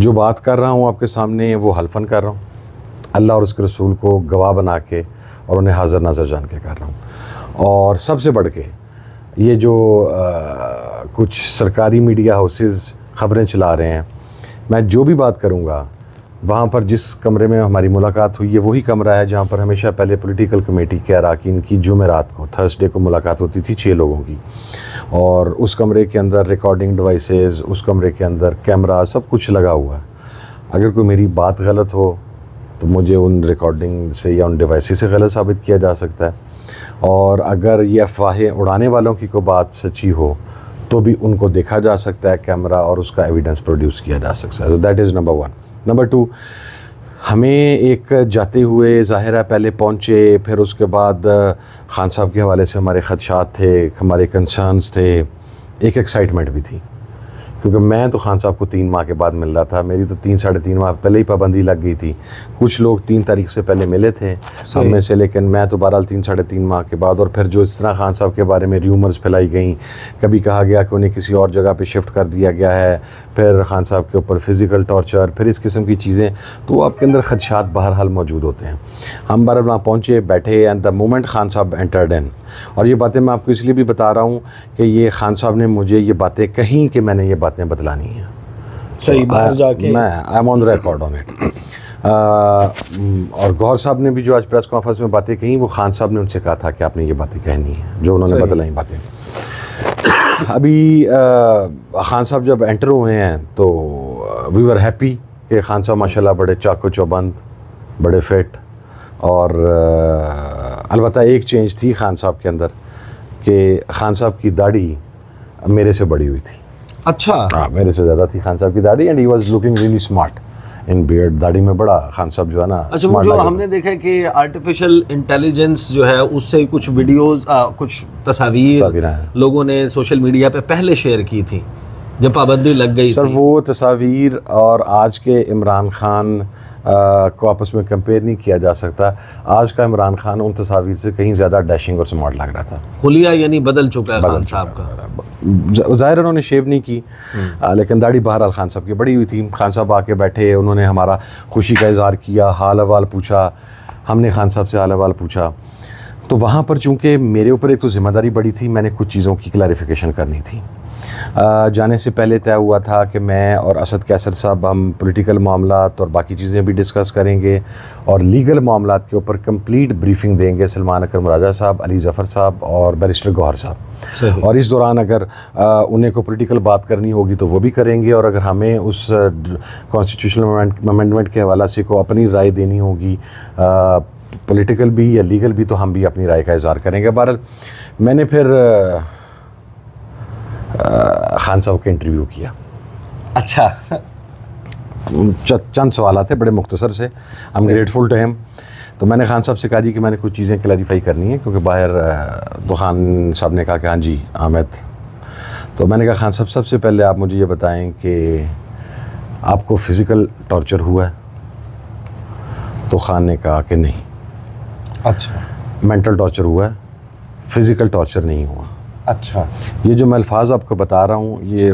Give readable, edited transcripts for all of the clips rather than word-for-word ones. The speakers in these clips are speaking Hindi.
जो बात कर रहा हूँ आपके सामने वो हल्फन कर रहा हूँ, अल्लाह और उसके रसूल को गवाह बना के और उन्हें हाज़िर नाज़र जान के कर रहा हूँ। और सबसे बढ़ के ये जो कुछ सरकारी मीडिया हाउसेस ख़बरें चला रहे हैं, मैं जो भी बात करूँगा वहाँ पर जिस कमरे में हमारी मुलाकात हुई है वही कमरा है जहाँ पर हमेशा पहले पॉलिटिकल कमेटी के अरकान की जुमेरात को, थर्सडे को मुलाकात होती थी 6 लोगों की। और उस कमरे के अंदर रिकॉर्डिंग डिवाइसेस, उस कमरे के अंदर कैमरा, सब कुछ लगा हुआ है। अगर कोई मेरी बात गलत हो तो मुझे उन रिकॉर्डिंग से या उन डिवाइसेस से गलत साबित किया जा सकता है, और अगर ये अफवाहें उड़ाने वालों की कोई बात सच्ची हो तो भी उनको देखा जा सकता है कैमरा और उसका एविडेंस प्रोड्यूस किया जा सकता है। So that is number 1। Number 2, हमें एक जाते हुए ज़ाहिर है पहले पहुँचे, फिर उसके बाद ख़ान साहब के हवाले से हमारे ख़दशात थे, हमारे कंसर्न्स थे, एक एक्साइटमेंट भी थी, क्योंकि मैं तो ख़ान साहब को 3 माह के बाद मिल रहा था। मेरी तो 3-3.5 माह पहले ही पाबंदी लग गई थी। कुछ लोग 3 तारीख से पहले मिले थे हम में से, लेकिन मैं तो बहरहाल 3-3.5 माह के बाद। और फिर जो इस तरह ख़ान साहब के बारे में र्यूमर्स फैलाई गई, कभी कहा गया कि उन्हें किसी और जगह पे शिफ्ट कर दिया गया है, फिर ख़ान साहब के ऊपर फ़िज़िकल टॉर्चर, फिर इस किस्म की चीज़ें, तो आपके अंदर ख़दशात बहरहाल मौजूद होते हैं। हम बहरहाल वहाँ पहुँचे, बैठे, एंड द मोमेंट ख़ान साहब एंटर्ड इन, और ये बातें मैं आपको इसलिए भी बता रहा हूँ कि ये ख़ान साहब ने मुझे ये बातें कहीं कि मैंने ये बातें बतलानी हैं। सही बाहर जाके मैं I am on record on it. और गौहर साहब ने भी जो आज प्रेस कॉन्फ्रेंस में बातें कही, वो ख़ान साहब ने उनसे कहा था कि आपने ये बातें कहनी है, जो उन्होंने बतलाई बातें। अभी ख़ान साहब जब एंटर हुए हैं तो वी वर हैप्पी कि ख़ान साहब माशाल्लाह बड़े चाको चौबंद, बड़े फिट, और अलबत्ता एक चेंज थी ख़ान साहब के अंदर कि ख़ान साहब की दाढ़ी मेरे से बड़ी हुई थी। अच्छा, हाँ, मेरे से ज़्यादा थी ख़ान साहब की दाढ़ी, and he was looking really smart in beard. दाढ़ी में बड़ा ख़ान साहब जो है ना। अच्छा, वो जो हमने देखा है कि आर्टिफिशियल इंटेलिजेंस जो है उससे कुछ वीडियोस, कुछ तस्वीर लोगों ने सोशल मीडिया पे पहले शेयर की थी जब पाबंदी लग गई सर। थी। वो तस्वीर और आज के इमरान खान को आपस में कंपेयर नहीं किया जा सकता। आज का इमरान खान उन तस्वीर से कहीं ज़्यादा डैशिंग और स्मार्ट लग रहा था। हुलिया यानी बदल चुका है खान साहब का। ज़ाहिर उन्होंने शेव नहीं की, लेकिन दाढ़ी बहरहाल ख़ान साहब की बड़ी हुई थी। ख़ान साहब आके बैठे, उन्होंने हमारा खुशी का इज़हार किया, हाल अहवाल पूछा, हमने ख़ान साहब से हाल अहवाल पूछा। तो वहाँ पर चूँकि मेरे ऊपर एक तो ज़िम्मेदारी बड़ी थी, मैंने कुछ चीज़ों की क्लैरिफिकेशन करनी थी। जाने से पहले तय हुआ था कि मैं और असद कैसर साहब हम पॉलिटिकल मामलात और बाकी चीज़ें भी डिस्कस करेंगे, और लीगल मामलात के ऊपर कंप्लीट ब्रीफिंग देंगे सलमान अकरम राजा साहब, अली ज़फ़र साहब और बैरिस्टर गौहर साहब। और इस दौरान अगर उन्हें को पॉलिटिकल बात करनी होगी तो वो भी करेंगे, और अगर हमें उस कॉन्स्टिट्यूशनल अमेंडमेंट के हवाले से को अपनी राय देनी होगी, पॉलिटिकल भी या लीगल भी, तो हम भी अपनी राय का इज़हार करेंगे। बहरहाल मैंने फिर ख़ान साहब का इंटरव्यू किया। अच्छा, चंद सवाल थे बड़े मुख्तसर से। I am grateful to him. तो मैंने ख़ान साहब से कहा जी कि मैंने कुछ चीज़ें क्लैरिफाई करनी है, क्योंकि बाहर तो ख़ान साहब ने कहा कि हाँ जी आमिद। तो मैंने कहा ख़ान साहब सबसे पहले आप मुझे ये बताएं कि आपको फ़िज़िकल टॉर्चर हुआ है? तो ख़ान ने कहा कि नहीं। अच्छा, मेंटल टॉर्चर हुआ है, फ़िज़िकल टॉर्चर नहीं हुआ। अच्छा, ये जो मैं अल्फाज आपको बता रहा हूँ ये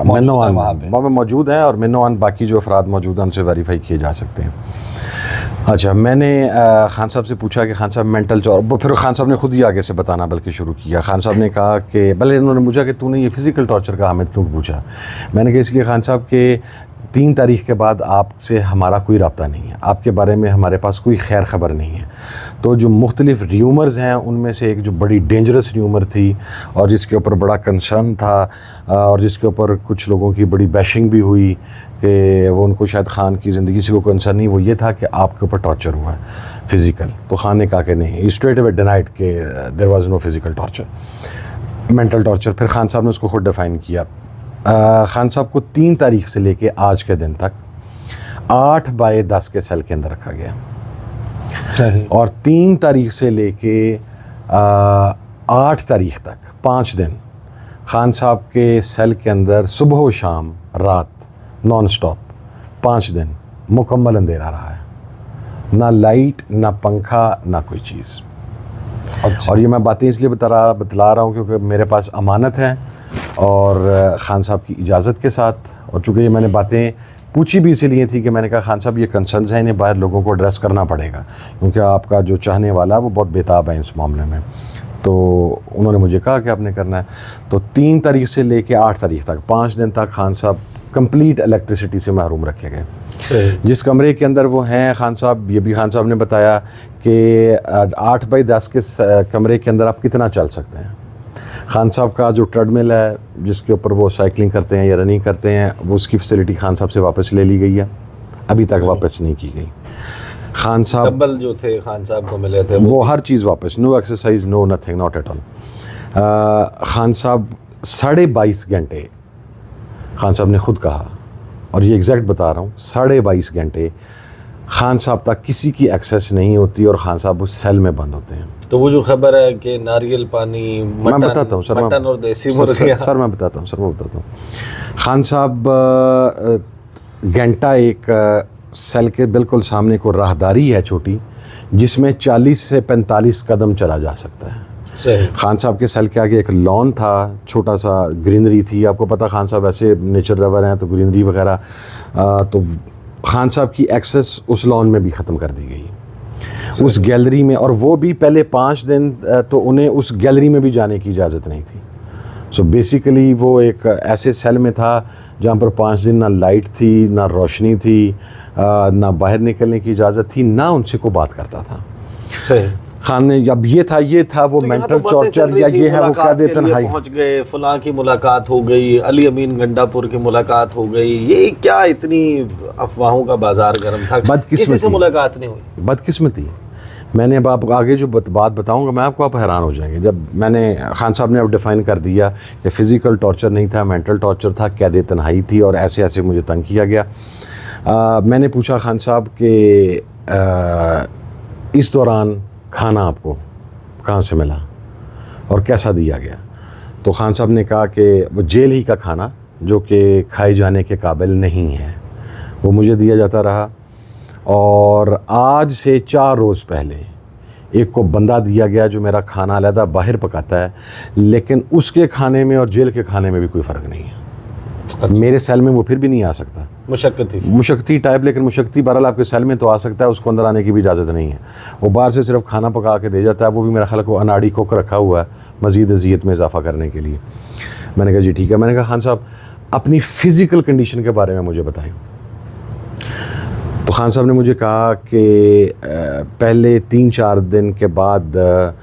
मिनोआन वहाँ पे मौजूद हैं, और मिनोआन बाकी जो अफराद मौजूद हैं उनसे वेरीफाई किए जा सकते हैं। अच्छा, मैंने ख़ान साहब से पूछा कि ख़ान साहब मेंटल टॉर्चर, फिर ख़ान साहब ने खुद ही आगे से बताना बल्कि शुरू किया। ख़ान साहब ने कहा कि भले उन्होंने पूछा कि तूने ये फ़िज़िकल टॉर्चर का हामिद क्यों पूछा। मैंने कहा इसलिए ख़ान साहब के 3 तारीख के बाद आपसे हमारा कोई रब्ता नहीं है, आपके बारे में हमारे पास कोई खैर ख़बर नहीं है। तो जो मुख्तलिफ़ र्यूमर्स हैं उनमें से एक जो बड़ी डेंजरस र्यूमर थी और जिसके ऊपर बड़ा कंसर्न था, और जिसके ऊपर कुछ लोगों की बड़ी बैशिंग भी हुई कि वो उनको शायद ख़ान की ज़िंदगी से कोई कंसर्न नहीं, वो ये था कि आपके ऊपर टॉर्चर हुआ है फ़िज़िकल। तो ख़ान ने कहा कि नहीं, स्ट्रेट अवे डिनाइड कि there was no physical torture, mental torture. फिर ख़ान साहब ने उसको खुद डिफ़ाइन किया। ख़ान साहब को 3 तारीख से लेके आज के दिन तक 8/10 के सेल के अंदर रखा गया। सही। और 3 तारीख से लेके 8 तारीख तक 5 दिन ख़ान साहब के सेल के अंदर सुबह व शाम रात नॉन स्टॉप 5 दिन मुकम्मल अंधेरा रहा है, ना लाइट, ना पंखा, ना कोई चीज़। अच्छा। और ये मैं बातें इसलिए बतला रहा हूँ क्योंकि मेरे पास अमानत है, और ख़ान साहब की इजाज़त के साथ और चूँकि ये मैंने बातें पूछी भी इसीलिए थी कि मैंने कहा खान साहब ये कंसर्न्स हैं, इन्हें बाहर लोगों को एड्रेस करना पड़ेगा, क्योंकि आपका जो चाहने वाला है वो बहुत बेताब है इस मामले में। तो उन्होंने मुझे कहा कि आपने करना है। तो 3 तारीख से लेके 8 तारीख तक 5 दिन तक खान साहब कंप्लीट इलेक्ट्रिसिटी से महरूम रखे गए। जिस कमरे के अंदर वो हैं खान साहब, ये भी खान साहब ने बताया कि 8 बाई 10 के कमरे के अंदर आप कितना चल सकते हैं। खान साहब का जो ट्रेडमिल है जिसके ऊपर वो साइकिलिंग करते हैं या रनिंग करते हैं, वो उसकी फैसिलिटी खान साहब से वापस ले ली गई है, अभी तक वापस नहीं की गई। खान साहब डंबल जो थे खान साहब को मिले थे वो हर चीज़ वापस, no exercise, no nothing, not at all. Khan साहब 22.5 घंटे, खान साहब ने खुद कहा, और ये एग्जैक्ट बता रहा हूँ, 22.5 घंटे खान साहब तक किसी की एक्सेस नहीं होती और खान साहब उस सेल में बंद होते हैं। तो वो जो खबर है कि नारियल पानी, मैं बताता हूँ सर, मटन और देसी मुर्गियां, सर मैं बताता हूँ। खान साहब घंटा एक सेल के बिल्कुल सामने को राहदारी है छोटी, जिसमें 40 से 45 कदम चला जा सकता है। सही। खान साहब के सेल के आगे एक लॉन था, छोटा सा ग्रीनरी थी। आपको पता खान साहब ऐसे नेचर लवर हैं तो ग्रीनरी वगैरह, तो खान साहब की एक्सेस उस लॉन में भी ख़त्म कर दी गई, उस गैलरी में। और वो भी पहले 5 दिन तो उन्हें उस गैलरी में भी जाने की इजाज़त नहीं थी। सो बेसिकली वो एक ऐसे सेल में था जहाँ पर 5 दिन ना लाइट थी, ना रोशनी थी, ना बाहर निकलने की इजाज़त थी, ना उनसे को बात करता था। सही। खान ने अब ये था वो तो मेंटल टॉर्चर या ये है वो कह देते हैं हाई पहुंच गए, फलां की मुलाकात हो गई, अली अमीन गंडापुर की मुलाकात हो गई। ये क्या इतनी अफवाहों का बाजार गर्म था, किसी से मुलाकात नहीं हुई। बदकिस्मती। मैंने अब आप आगे जो बात बताऊंगा मैं आपको, आप हैरान हो जाएंगे। जब मैंने खान साहब ने अब डिफ़ाइन कर दिया कि फ़िज़िकल टॉर्चर नहीं था, मेंटल टॉर्चर था, कैद तन्हाई थी और ऐसे ऐसे मुझे तंग किया गया। मैंने पूछा खान साहब कि इस दौरान खाना आपको कहाँ से मिला और कैसा दिया गया। तो खान साहब ने कहा कि वो जेल ही का खाना जो कि खाए जाने के काबिल नहीं है वो मुझे दिया जाता रहा। और आज से 4 रोज़ पहले एक को बंदा दिया गया जो मेरा खाना अलहदा बाहर पकाता है, लेकिन उसके खाने में और जेल के खाने में भी कोई फ़र्क नहीं है। अच्छा। मेरे सेल में वो फिर भी नहीं आ सकता, मुशक्कती टाइप, लेकिन मुशक्कती बहरहाल आपके सेल में तो आ सकता है, उसको अंदर आने की भी इजाज़त नहीं है। वो बाहर से सिर्फ खाना पका के दे जाता है, वो भी मेरा ख्याल को अनाड़ी कुक रखा हुआ है मज़ीद अज़ियत में इजाफा करने के लिए। मैंने कहा जी ठीक है। मैंने कहा खान साहब अपनी फ़िज़िकल कंडीशन के बारे में मुझे बताएं। तो खान साहब ने मुझे कहा कि पहले 3-4 दिन के बाद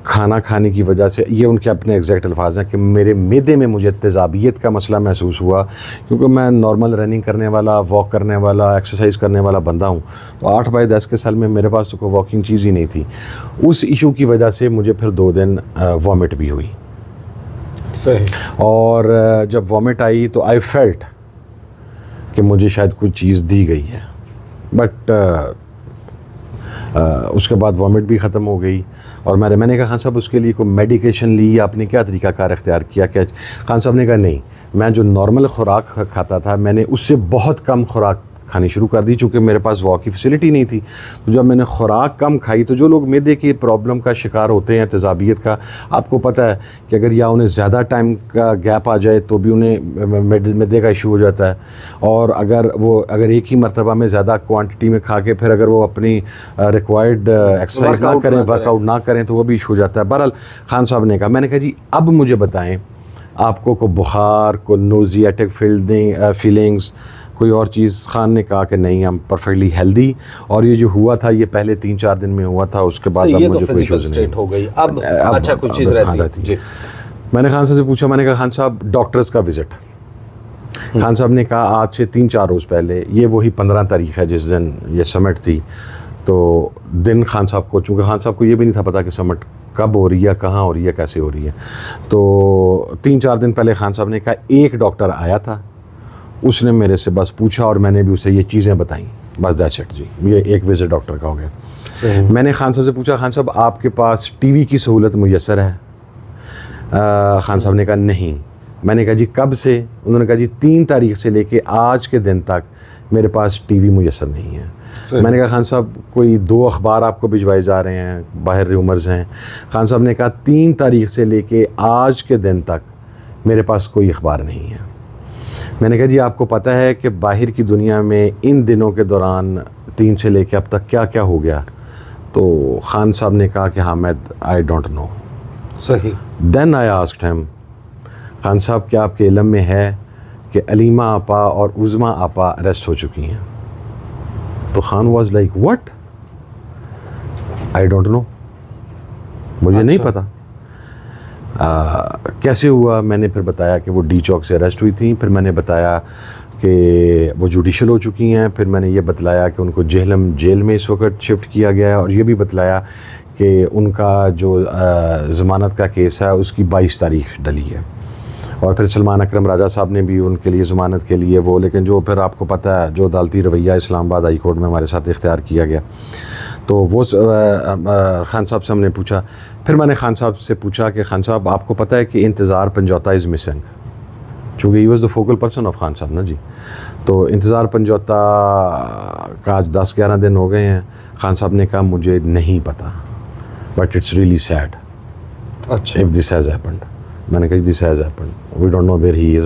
खाना खाने की वजह से, ये उनके अपने एग्जैक्ट अल्फाज हैं, कि मेरे मैदे में मुझे तेज़ाबियत का मसला महसूस हुआ, क्योंकि मैं नॉर्मल रनिंग करने वाला, वॉक करने वाला, एक्सरसाइज करने वाला बंदा हूँ। तो 8 बाई 10 के साल में मेरे पास तो कोई वॉकिंग चीज़ ही नहीं थी। उस इशू की वजह से मुझे फिर 2 दिन वॉमिट भी हुई। सही। और जब वॉमिट आई तो आई फेल्ट कि मुझे शायद कोई चीज़ दी गई है, बट उसके बाद वॉमिट भी ख़त्म हो गई। और मैंने कहा खान साहब उसके लिए कोई मेडिकेशन ली, आपने क्या तरीक़ाकार इख्तियार किया क्या? खान साहब ने कहा नहीं, मैं जो नॉर्मल खुराक खाता था मैंने उससे बहुत कम खुराक खानी शुरू कर दी, चूँकि मेरे पास वॉक की फैसिलिटी नहीं थी। तो जब मैंने खुराक कम खाई, तो जो लोग मैदे की प्रॉब्लम का शिकार होते हैं, तेज़ाबियत का, आपको पता है कि अगर या उन्हें ज़्यादा टाइम का गैप आ जाए तो भी उन्हें मैदे का इशू हो जाता है। और अगर एक ही मरतबा में ज़्यादा क्वांटिटी में खा के फिर अगर वो अपनी रिक्वायर्ड एक्सरसाइज ना करें, वर्कआउट ना करें, तो वो भी इशू हो जाता है। बहरहाल खान साहब ने कहा, मैंने कहा जी अब मुझे बताएँ आपको को बुखार, को नोजियाटिक फीलिंग्स, कोई और चीज़? खान ने कहा कि नहीं, हम परफेक्टली हेल्दी, और ये जो हुआ था ये पहले 3-4 दिन में हुआ था, उसके बाद अब मुझे कोई इश्यूज़ नहीं हो गई। अब अच्छा कुछ चीज़ रहती जी। मैंने खान साहब से पूछा, मैंने कहा खान साहब डॉक्टर्स का विज़िट। खान साहब ने कहा आज से 3-4 रोज़ पहले, ये वही 15 तारीख है जिस दिन ये समिट थी, तो दिन खान साहब को, चूँकि खान साहब को ये भी नहीं था पता कि समिट कब हो रही है, कहाँ हो रही है, कैसे हो रही है, तो 3-4 दिन पहले खान साहब ने कहा एक डॉक्टर आया था, उसने मेरे से बस पूछा और मैंने भी उसे ये चीज़ें बताई, बस दैट्स इट जी। ये एक विज़िट डॉक्टर का हो गया। मैंने खान साहब से पूछा, खान साहब आपके पास टीवी की सहूलत मुयस्सर है? खान साहब ने कहा नहीं। मैंने कहा जी कब से? उन्होंने कहा जी 3 तारीख से लेके आज के दिन तक मेरे पास टीवी मुयस्सर नहीं है। मैंने कहा खान साहब कोई 2 अखबार आपको भिजवाए जा रहे हैं, बाहर रूमर्स हैं? खान साहब ने कहा 3 तारीख से लेके आज के दिन तक मेरे पास कोई अखबार नहीं है। मैंने कहा जी आपको पता है कि बाहर की दुनिया में इन दिनों के दौरान 3 से लेकर अब तक क्या क्या हो गया? तो खान साहब ने कहा कि हामिद आई डोंट नो। सही। Then I asked him, Khan साहब क्या आपके इल्म में है कि अलीमा आपा और उज़मा आपा अरेस्ट हो चुकी हैं? तो Khan was like what, I don't no, मुझे नहीं अच्छा। पता। कैसे हुआ? मैंने फिर बताया कि वो डी चौक से अरेस्ट हुई थी। फिर मैंने बताया कि वो जुडिशल हो चुकी हैं। फिर मैंने ये बतलाया कि उनको जेहलम जेल में इस वक्त शिफ्ट किया गया है, और ये भी बतलाया कि उनका जो ज़मानत का केस है उसकी 22 तारीख डली है। और फिर सलमान अकरम राजा साहब ने भी उनके लिए ज़मानत के लिए वो, लेकिन जो फिर आपको पता है जो अदालती रवैया इस्लामाबाद हाई कोर्ट में हमारे साथ इख्तियार किया गया, तो वो खान साहब से हमने पूछा। फिर मैंने खान साहब से पूछा कि खान साहब आपको पता है कि इंतज़ार पंजौता इज़ मिसिंग, चूँकि he was the focal person of Khan साहब ना जी। तो इंतज़ार पंजौता का आज 10-11 दिन हो गए हैं। खान साहब ने कहा मुझे नहीं पता, बट इट्स रियली सैड अच्छा। If this has happened. मैंने कहा this has happened, we don't know where he is.